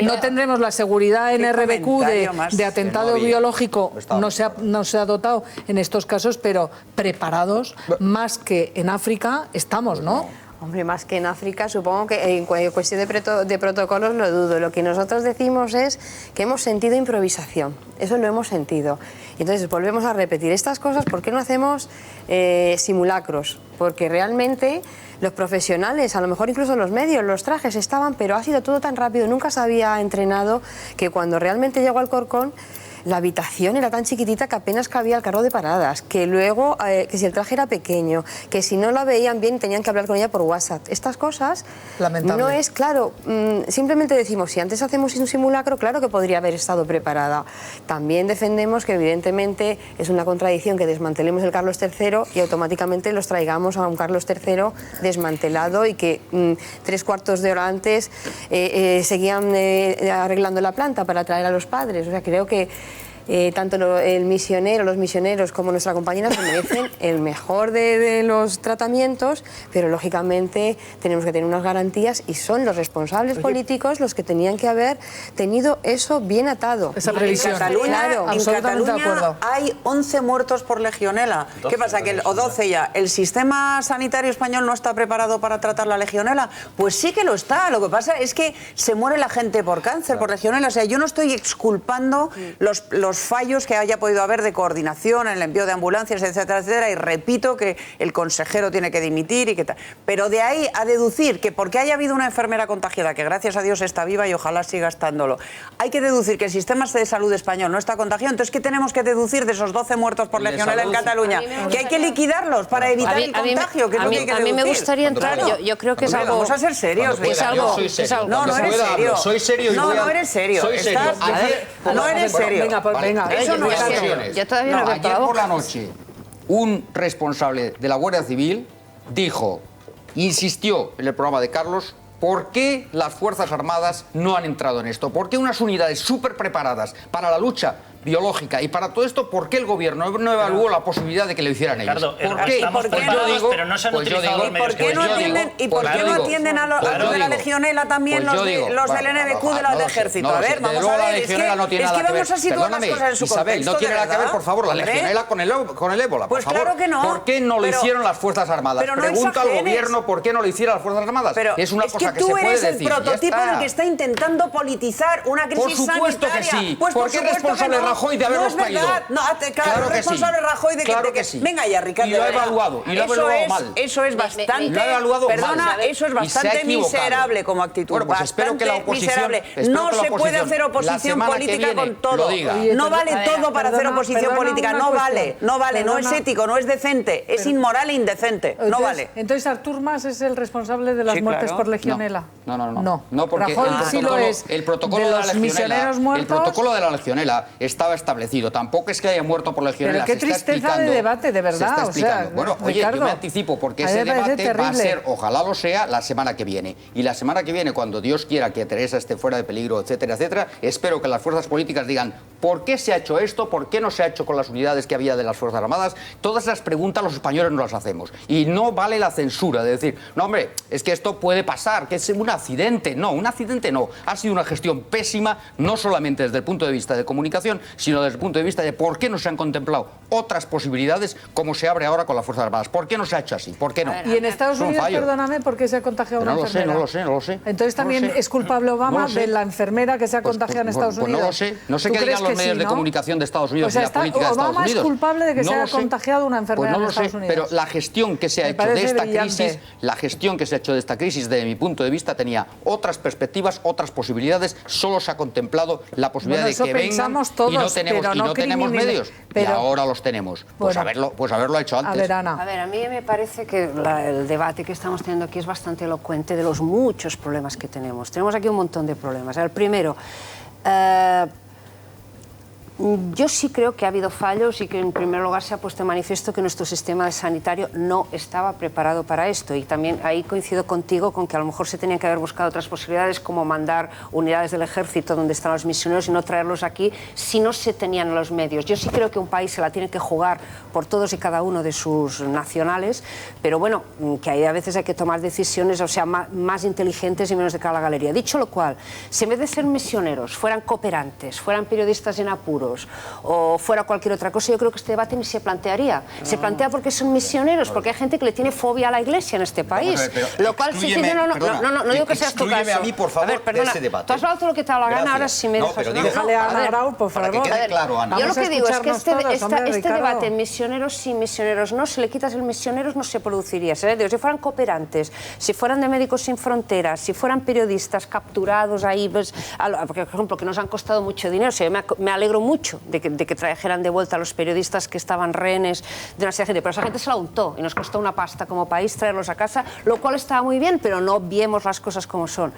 No tendremos la seguridad en RBQ de atentado biológico, no se ha dotado en estos casos, pero preparados más que en África estamos, ¿no? Hombre, más que en África, supongo que en cuestión de protocolos lo dudo. Lo que nosotros decimos es que hemos sentido improvisación, eso lo hemos sentido. Y entonces volvemos a repetir estas cosas, ¿por qué no hacemos simulacros? Porque realmente los profesionales, a lo mejor incluso los medios, los trajes estaban, pero ha sido todo tan rápido, nunca se había entrenado que cuando realmente llegó Alcorcón, la habitación era tan chiquitita que apenas cabía el carro de paradas, que luego, que si el traje era pequeño, que si no la veían bien tenían que hablar con ella por WhatsApp. Estas cosas no es, claro, simplemente decimos, si antes hacemos un simulacro, claro que podría haber estado preparada. También defendemos que evidentemente es una contradicción que desmantelemos el Carlos III y automáticamente los traigamos a un Carlos III desmantelado y que 3/4 de hora antes seguían arreglando la planta para traer a los padres. O sea, creo que tanto los misioneros como nuestra compañera se merecen el mejor de los tratamientos, pero lógicamente tenemos que tener unas garantías y son los responsables políticos los que tenían que haber tenido eso bien atado. Esa previsión. En Cataluña, claro, en Cataluña hay 11 muertos por legionela. ¿Qué pasa? O 12 ya. ¿El sistema sanitario español no está preparado para tratar la legionela? Pues sí que lo está. Lo que pasa es que se muere la gente por cáncer, por legionela. O sea, yo no estoy exculpando los fallos que haya podido haber de coordinación en el envío de ambulancias, etcétera, etcétera, y repito que el consejero tiene que dimitir y que tal. Pero de ahí a deducir que porque haya habido una enfermera contagiada, que gracias a Dios está viva y ojalá siga estándolo, hay que deducir que el sistema de salud español no está contagiado. Entonces, ¿qué tenemos que deducir de esos 12 muertos por legionela en Cataluña? Que hay que liquidarlos para evitar el contagio, que es lo que hay que deducir. A mí me gustaría entrar, yo creo que es algo... Vamos a ser serios. No, no eres serio. Soy serio. No eres serio. Soy serio. No eres serio. Venga, eso no es serio. Yo todavía no he ayer por la noche, un responsable de la Guardia Civil insistió en el programa de Carlos, ¿por qué las Fuerzas Armadas no han entrado en esto? ¿Por qué unas unidades súper preparadas para la lucha biológica y para todo esto, ¿por qué el gobierno no evaluó la posibilidad de que lo hicieran ellos? ¿Por qué? Pues yo digo, pero no se han utilizado los medios. ¿Y por qué no atienden a los de la legionela también los del NBQ del ejército? A ver, vamos a ver, es que vamos a situar las cosas en su contexto. Isabel, no tiene nada que ver, por favor, la legionela con el ébola, por favor. Pues claro que no. ¿Por qué no lo hicieron las Fuerzas Armadas? Pregunta al gobierno por qué no lo hicieron las Fuerzas Armadas. Es una cosa que se puede decir. Es que tú eres el prototipo del que está intentando politizar una crisis sanitaria. Por supuesto que sí. ¿Por qué es responsable Rajoy de haberlos traído? No, claro, responsable Rajoy de que... Claro que sí. Venga ya, Ricardo. Y lo ha evaluado, y lo ha evaluado mal. Eso es bastante... Lo ha evaluado perdona, mal. eso es bastante miserable como actitud. Bueno, pues espero que la oposición... No se puede hacer oposición política con todo. No vale todo para hacer oposición política. No vale, no es ético, no es decente. Es inmoral e indecente. No vale. Entonces, ¿Artur Mas es el responsable de las muertes por legionela? No, porque Rajoy sí lo es. el protocolo de los misioneros muertos... El protocolo de la legionela estaba establecido. Tampoco es que haya muerto por legionela. Pero qué tristeza de debate, de verdad. O sea, bueno, oye, yo me anticipo porque ese debate va a ser, ojalá lo sea, la semana que viene. Y la semana que viene, cuando Dios quiera que Teresa esté fuera de peligro, etcétera, etcétera, espero que las fuerzas políticas digan ¿por qué se ha hecho esto? ¿Por qué no se ha hecho con las unidades que había de las Fuerzas Armadas? Todas esas preguntas los españoles no las hacemos. Y no vale la censura de decir, no, hombre, es que esto puede pasar, que es un accidente. No, un accidente no. Ha sido una gestión pésima, no solamente desde el punto de vista de comunicación, sino desde el punto de vista de por qué no se han contemplado otras posibilidades como se abre ahora con las Fuerzas Armadas. ¿Por qué no se ha hecho así? ¿Por qué no? Y en Estados Unidos, perdóname, ¿por qué se ha contagiado una enfermera? No lo sé. Entonces también es culpable Obama de la enfermera que se ha contagiado en Estados Unidos. No lo sé. No sé qué digan los medios de comunicación de Estados Unidos y la política de Estados Unidos. Obama es culpable de que se haya contagiado una enfermera en Estados Unidos. Pero la gestión que se ha hecho de esta crisis, desde mi punto de vista, tenía otras perspectivas, otras posibilidades. Solo se ha contemplado la posibilidad de que vengan y no tenemos medios. Y ahora los tenemos. Pues haberlo hecho antes. A ver, a mí me parece que el debate que estamos teniendo aquí es bastante elocuente de los muchos problemas que tenemos. Tenemos aquí un montón de problemas. El primero, Yo sí creo que ha habido fallos y que en primer lugar se ha puesto de manifiesto que nuestro sistema sanitario no estaba preparado para esto, y también ahí coincido contigo con que a lo mejor se tenían que haber buscado otras posibilidades, como mandar unidades del ejército donde están los misioneros y no traerlos aquí si no se tenían los medios. Yo sí creo que un país se la tiene que jugar por todos y cada uno de sus nacionales, pero bueno, que ahí a veces hay que tomar decisiones, o sea, más inteligentes y menos de cara a la galería. Dicho lo cual, si en vez de ser misioneros fueran cooperantes, fueran periodistas en apuros o fuera cualquier otra cosa, yo creo que este debate ni se plantearía. Se plantea porque son misioneros, porque hay gente que le tiene fobia a la Iglesia en este país. Lo cual, no digo que seas tu caso. A mí, por favor, a ver, perdona, de ese debate. Tú has hablado todo lo que te da la gana, ahora sí me dejas. Pero déjale a Ana Grau, por favor. Para que quede claro, Ana. Yo lo que digo es que este Ricardo, debate, misioneros sí, misioneros no, si le quitas el misioneros no se produciría. ¿Sabes? Si fueran cooperantes, si fueran de Médicos Sin Fronteras, si fueran periodistas capturados ahí, pues, porque, por ejemplo, que nos han costado mucho dinero, o sea, me alegro mucho de que trajeran de vuelta a los periodistas que estaban rehenes de una serie de gente, pero esa gente se la untó y nos costó una pasta como país traerlos a casa, lo cual estaba muy bien, pero no viemos las cosas como son.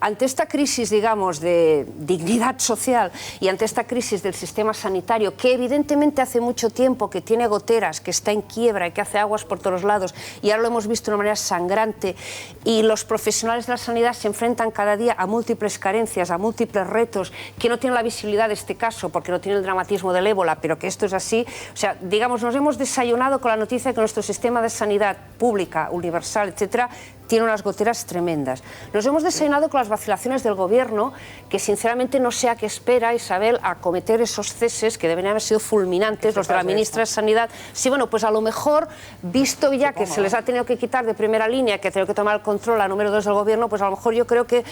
Ante esta crisis, digamos, de dignidad social y ante esta crisis del sistema sanitario, que evidentemente hace mucho tiempo que tiene goteras, que está en quiebra y que hace aguas por todos lados, y ahora lo hemos visto de una manera sangrante, y los profesionales de la sanidad se enfrentan cada día a múltiples carencias, a múltiples retos, que no tienen la visibilidad de este caso, porque no tiene el dramatismo del ébola, pero que esto es así. O sea, digamos, nos hemos desayunado con la noticia de que nuestro sistema de sanidad pública, universal, etcétera, tiene unas goteras tremendas. Nos hemos desayunado con las vacilaciones del Gobierno, que sinceramente no sé a qué espera Isabel a cometer esos ceses que deberían haber sido fulminantes, los de la ministra de Sanidad. Sí, bueno, pues a lo mejor, visto ya que se les ha tenido que quitar de primera línea, que ha tenido que tomar el control a número 2 del Gobierno, pues a lo mejor yo creo que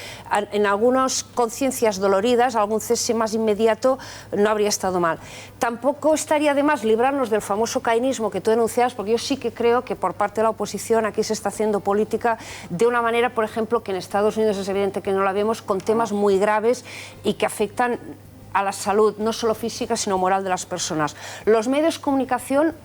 en algunas conciencias doloridas, algún cese más inmediato no habría estado mal. Tampoco estaría de más librarnos del famoso caínismo que tú denuncias, porque yo sí que creo que por parte de la oposición aquí se está haciendo política de una manera, por ejemplo, que en Estados Unidos es evidente que no la vemos, con temas muy graves y que afectan a la salud, no solo física, sino moral de las personas. Los medios de comunicación,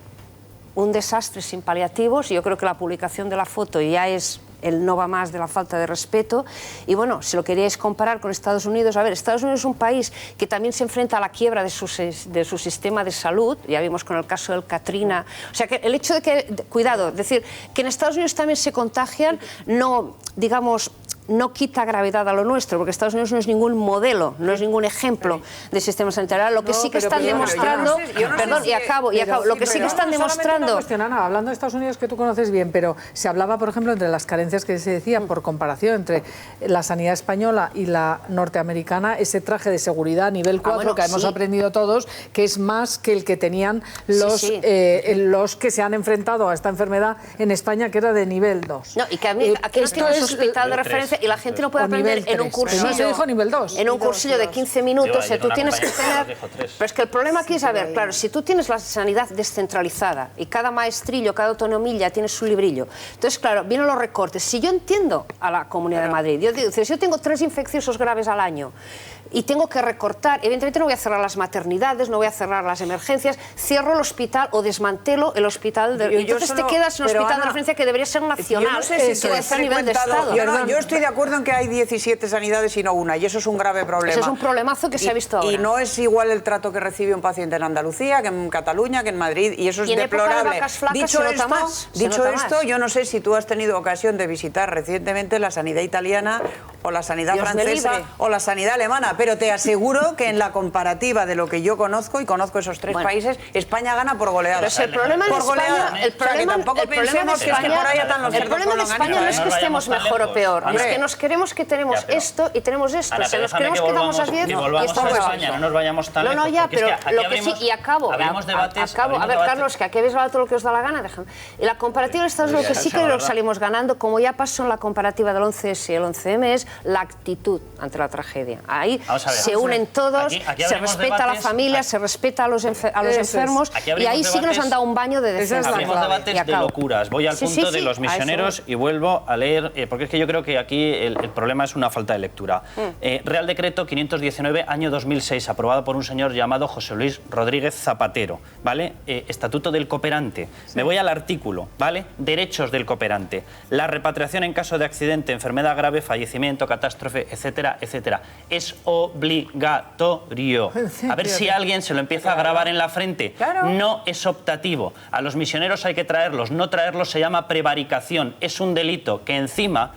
un desastre sin paliativos, y yo creo que la publicación de la foto ya es el no va más de la falta de respeto. Y bueno, si lo queríais comparar con Estados Unidos, a ver, Estados Unidos es un país que también se enfrenta a la quiebra de su sistema de salud, ya vimos con el caso del Katrina. O sea, que el hecho de que, cuidado, es decir, que en Estados Unidos también se contagian, no, digamos, no quita gravedad a lo nuestro, porque Estados Unidos no es ningún modelo, no es ningún ejemplo de sistema sanitario. Lo que sí que están demostrando, perdón, y acabo, lo que sí que están demostrando... Hablando de Estados Unidos, que tú conoces bien, pero se hablaba, por ejemplo, entre las carencias que se decían por comparación entre la sanidad española y la norteamericana, ese traje de seguridad nivel 4 bueno, que hemos aprendido todos, que es más que el que tenían los que se han enfrentado a esta enfermedad en España, que era de nivel 2. No, y que aquí no tienes hospital de referencia y la gente no puede aprender en un cursillo. No se dijo nivel 2. En un cursillo de 15 minutos, tú tienes que tener... Pero es que el problema aquí es, a ver, claro, si tú tienes la sanidad descentralizada y cada maestrillo, cada autonomía tiene su librillo, entonces, claro, vienen los recortes. Si yo entiendo a la Comunidad de Madrid, yo digo, si yo tengo 3 infecciosos graves al año y tengo que recortar, evidentemente no voy a cerrar las maternidades, no voy a cerrar las emergencias, cierro el hospital o desmantelo el hospital. Entonces te quedas en un hospital de referencia que debería ser nacional, yo no sé si que a nivel de Estado. Yo estoy de acuerdo en que hay 17 sanidades y no una, y eso es un grave problema. Eso es un problemazo que se ha visto ahora. Y no es igual el trato que recibe un paciente en Andalucía, que en Cataluña, que en Madrid, y eso es deplorable. Dicho esto, yo no sé si tú has tenido ocasión de visitar recientemente la sanidad italiana o la sanidad francesa o la sanidad alemana, pero te aseguro que en la comparativa de lo que yo conozco, y conozco esos 3 países, España gana por goleada. Pero si el problema en España, el problema de España no es que estemos mejor o peor, es que nos queremos que tenemos esto y tenemos esto. Si nos queremos que damos a 10 y estamos a España, no nos vayamos tan lejos. No, ya, pero lo que sí, y acabo. A ver, Carlos, que aquí habéis hablado todo lo que os da la gana. Y la comparativa de Estados Unidos, lo que sí creo que salimos ganando, como ya pasó en la comparativa del 11S y el 11M, es la actitud ante la tragedia. Ahí se unen todos, se respeta a la familia, se respeta a los enfermos, y ahí sí que nos han dado un baño de defensa. Abrimos debates de locuras. Voy al punto de los misioneros y vuelvo a leer, porque es que yo creo que aquí el problema es una falta de lectura. Real Decreto 519, año 2006, aprobado por un señor llamado José Luis Rodríguez Zapatero, ¿vale? Estatuto del cooperante. Me voy al artículo, ¿vale? Derechos del cooperante. La repatriación en caso de accidente, enfermedad grave, fallecimiento, delito, catástrofe, etcétera, etcétera. Es obligatorio. A ver si alguien se lo empieza a grabar en la frente. Claro. No es optativo. A los misioneros hay que traerlos. No traerlos se llama prevaricación. Es un delito que encima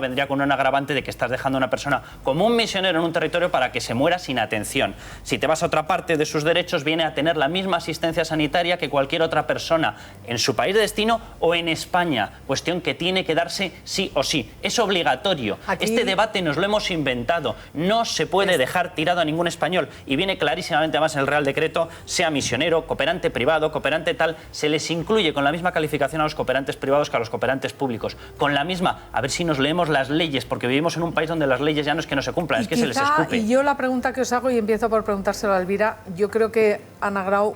vendría con un agravante de que estás dejando a una persona como un misionero en un territorio para que se muera sin atención. Si te vas a otra parte de sus derechos, viene a tener la misma asistencia sanitaria que cualquier otra persona en su país de destino o en España. Cuestión que tiene que darse sí o sí. Es obligatorio. Aquí... Este debate nos lo hemos inventado. No se puede dejar tirado a ningún español. Y viene clarísimamente además en el Real Decreto, sea misionero, cooperante privado, cooperante tal, se les incluye con la misma calificación a los cooperantes privados que a los cooperantes públicos. Con la misma, a ver si nos leemos las leyes, porque vivimos en un país donde las leyes ya no es que no se cumplan, es que se les escupe. Y yo la pregunta que os hago, y empiezo por preguntárselo a Elvira, yo creo que Ana Grau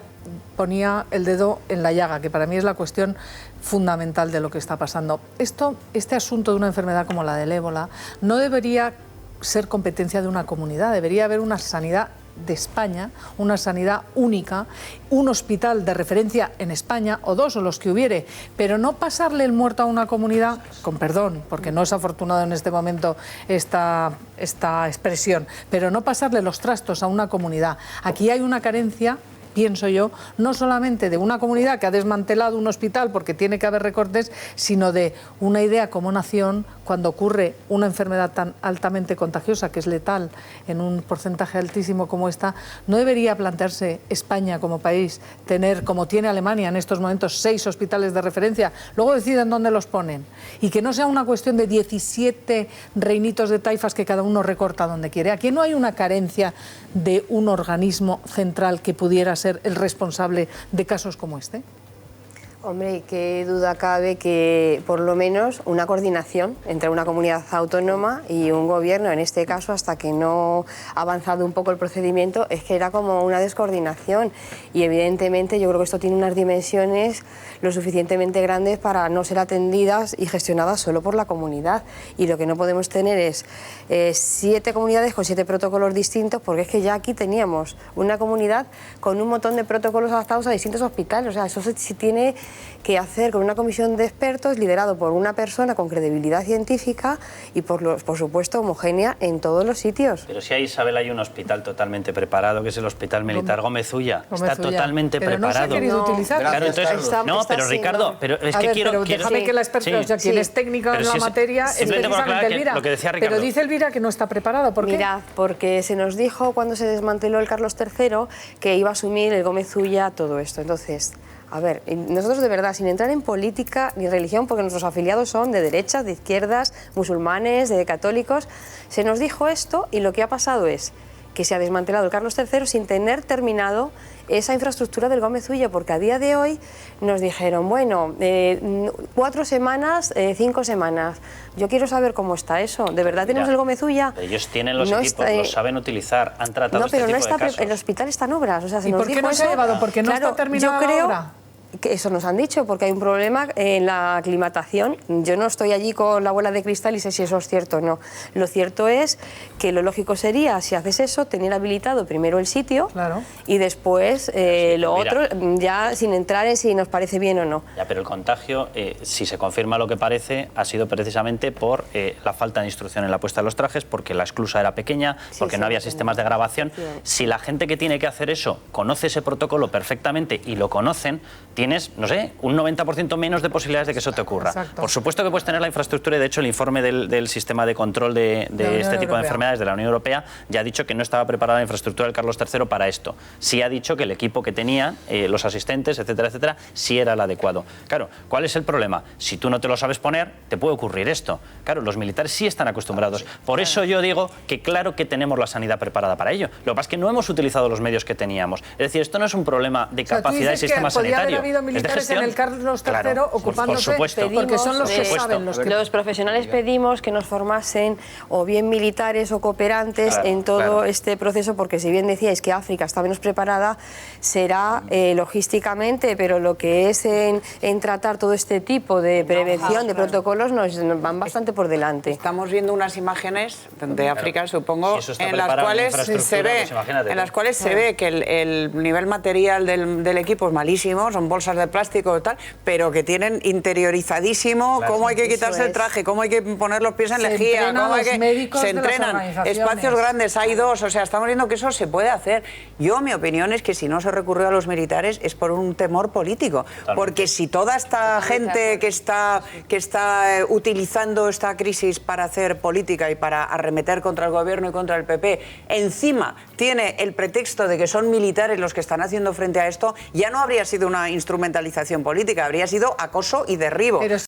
ponía el dedo en la llaga, que para mí es la cuestión fundamental de lo que está pasando. Este asunto de una enfermedad como la del ébola no debería ser competencia de una comunidad, debería haber una sanidad de España, una sanidad única, un hospital de referencia en España, o dos, o los que hubiere, pero no pasarle el muerto a una comunidad, con perdón, porque no es afortunado en este momento esta expresión, pero no pasarle los trastos a una comunidad. Aquí hay una carencia, pienso yo, no solamente de una comunidad que ha desmantelado un hospital porque tiene que haber recortes, sino de una idea como nación, cuando ocurre una enfermedad tan altamente contagiosa, que es letal en un porcentaje altísimo como esta, no debería plantearse España como país tener, como tiene Alemania en estos momentos, 6 hospitales de referencia, luego deciden dónde los ponen, y que no sea una cuestión de 17 reinitos de taifas que cada uno recorta donde quiere. Aquí no hay una carencia de un organismo central que pudiera ser el responsable de casos como este. Hombre, qué duda cabe que por lo menos una coordinación entre una comunidad autónoma y un gobierno, en este caso, hasta que no ha avanzado un poco el procedimiento, es que era como una descoordinación. Y evidentemente yo creo que esto tiene unas dimensiones lo suficientemente grandes para no ser atendidas y gestionadas solo por la comunidad. Y lo que no podemos tener es 7 comunidades con 7 protocolos distintos, porque es que ya aquí teníamos una comunidad con un montón de protocolos adaptados a distintos hospitales. O sea, eso se tiene que hacer con una comisión de expertos liderado por una persona con credibilidad científica y por supuesto homogénea en todos los sitios. Pero si ahí, Isabel, hay un hospital totalmente preparado, que es el Hospital Militar Gómez Ulla. Está totalmente preparado. No se ha querido utilizar. Claro, entonces, pero Ricardo, pero es que quiero... Déjame que la experta, o sea, quien es técnica en la materia es precisamente Elvira. Lo que decía Ricardo. Pero dice Elvira que no está preparado. ¿Por qué? Mirad, porque se nos dijo cuando se desmanteló el Carlos III que iba a asumir el Gómez Ulla todo esto. Entonces, a ver, nosotros de verdad, sin entrar en política ni religión, porque nuestros afiliados son de derechas, de izquierdas, musulmanes, de católicos, se nos dijo esto y lo que ha pasado es que se ha desmantelado el Carlos III sin tener terminado esa infraestructura del Gómez Ulla, porque a día de hoy nos dijeron, bueno, 4 semanas, 5 semanas. Yo quiero saber cómo está eso. ¿De verdad tenemos el Gómez Ulla? Ellos tienen los equipos, los saben utilizar, han tratado este tipo de casos. El hospital está en obras. O sea, ¿Y por qué no se ha llevado? Porque no está terminada la obra. Que eso nos han dicho, porque hay un problema en la aclimatación. Yo no estoy allí con la bola de cristal y sé si eso es cierto o no. Lo cierto es que lo lógico sería, si haces eso, tener habilitado primero el sitio, claro, y después lo otro, ya sin entrar en si nos parece bien o no. Ya, pero el contagio, si se confirma lo que parece, ha sido precisamente por la falta de instrucción en la puesta de los trajes, porque la esclusa era pequeña, porque no había sistemas de grabación. Si la gente que tiene que hacer eso conoce ese protocolo perfectamente y lo conocen, tienes, no sé, un 90% menos de posibilidades de que eso te ocurra. Exacto. Por supuesto que puedes tener la infraestructura, y de hecho el informe del sistema de control de este tipo de enfermedades de la Unión Europea ya ha dicho que no estaba preparada la infraestructura del Carlos III para esto. Sí ha dicho que el equipo que tenía, los asistentes, etcétera, etcétera, sí era el adecuado. Claro, ¿cuál es el problema? Si tú no te lo sabes poner, te puede ocurrir esto. Claro, los militares sí están acostumbrados. Por eso yo digo que claro que tenemos la sanidad preparada para ello. Lo que pasa es que no hemos utilizado los medios que teníamos. Es decir, esto no es un problema de capacidad del sistema sanitario. Habido militares en el Carlos III ocupándose, porque son los que saben. Los profesionales pedimos que nos formasen o bien militares o cooperantes en todo este proceso, porque si bien decíais que África está menos preparada, será logísticamente, pero lo que es en tratar todo este tipo de prevención, de protocolos, nos van bastante por delante. Estamos viendo unas imágenes de África, supongo, en las cuales se ve que el nivel material del equipo es malísimo, son bolsas de plástico y tal, pero que tienen interiorizadísimo cómo hay que quitarse el traje, cómo hay que poner los pies en lejía, cómo hay que... Se entrenan, espacios grandes, hay dos, o sea, estamos viendo que eso se puede hacer. Yo, mi opinión es que si no se recurrió a los militares es por un temor político, porque si toda esta gente que está utilizando esta crisis para hacer política y para arremeter contra el gobierno y contra el PP, encima tiene el pretexto de que son militares los que están haciendo frente a esto, ya no habría sido una instrumentalización política, habría sido acoso y derribo.